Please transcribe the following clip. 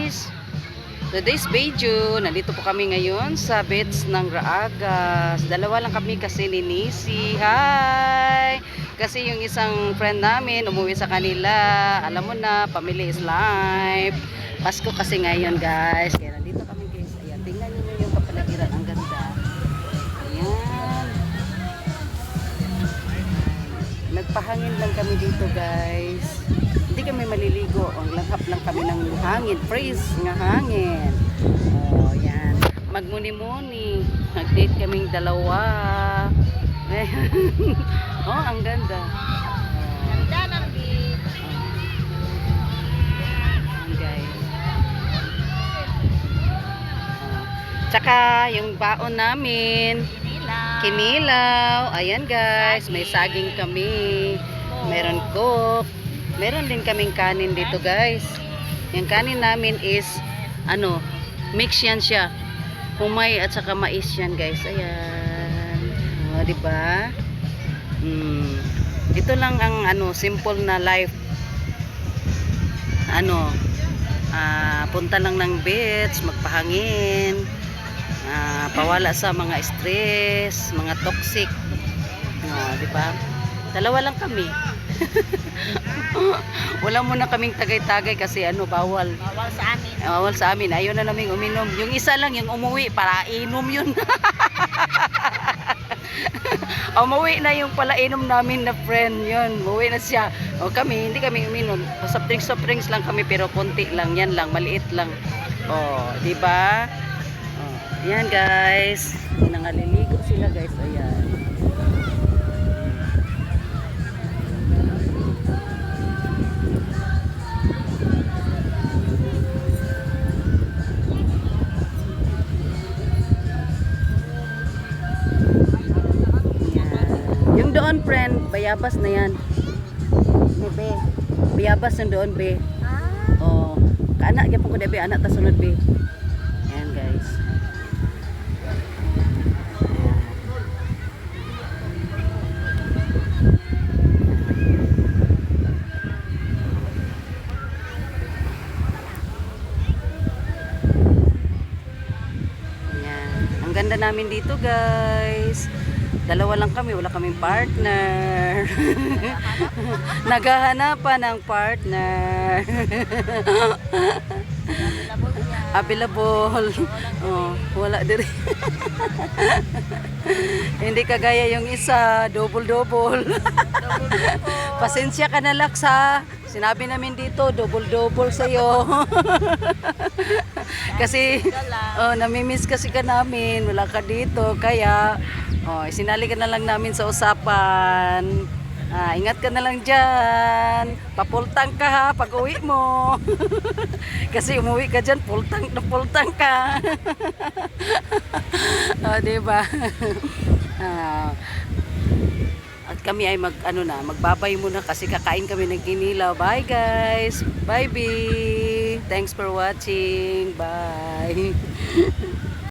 guys! Today's video, nandito po kami ngayon sa beach ng Raagas. Dalawa lang kami kasi ni Nisi. Hi! Kasi yung isang friend namin umuwi sa kanila. Alam mo na, family is life. Pasko kasi ngayon guys. Kaya nandito kami guys. Ayan, tingnan niyo yung kapaligiran. Ang ganda. Ayan. Nagpahangin lang kami dito guys. Hindi kami maliligo. Ang langhap lang kami ng hangin. Freeze nga hangin. Oh, yan. Magmuni-muni. Nag-date kaming dalawa. Oh, ang ganda. Ganda ng beach. Ayan, guys. Tsaka, yung baon namin. Kinilaw. Ayan, guys. May saging kami. Meron coke. Meron din kaming kanin dito guys. Yung kanin namin is mix yan siya. Humay at saka mais yan guys. Ayan. O, diba? Ito lang ang simple na life. Punta lang ng beach, magpahangin. Pawala sa mga stress, mga toxic. O, diba? Dalawa lang kami. Wala muna kaming tagay-tagay kasi bawal. Bawal sa amin. Bawal sa amin. Ayaw na naming uminom. Yung isa lang yung umuwi para inom yun. Umuwi na yung pala inom namin na friend yun. Umuwi na siya. O kami, hindi kami uminom. Soft drinks lang kami pero konti lang. Yan lang, maliit lang. O, diba? O, yan guys. Nangaliligo sila guys. Ayan. Yung doon, friend, bayabas na yan. Be. Bayabas yung doon, be. Oh, kaanak gyapon ko be, anak ta sunod be. Ayan, guys. Ayan. Ang ganda namin dito, guys. Dalawa lang kami, wala kaming partner. Naghahanapan ng partner. Available. Oh, wala din. Hindi kagaya yung isa, double-double. Pasensya ka na Laksa. Sinabi namin dito, double-double sa'yo. Kasi, namimiss kasi ka namin. Wala ka dito, kaya sinali ka na lang namin sa usapan. Ingat ka na lang dyan. Papultang ka ha pag uwi mo. Kasi umuwi ka dyan, pultang na pultang ka. Diba? At kami ay magbabay muna kasi kakain kami ng kinilaw. Bye guys. Bye B. Thanks for watching. Bye.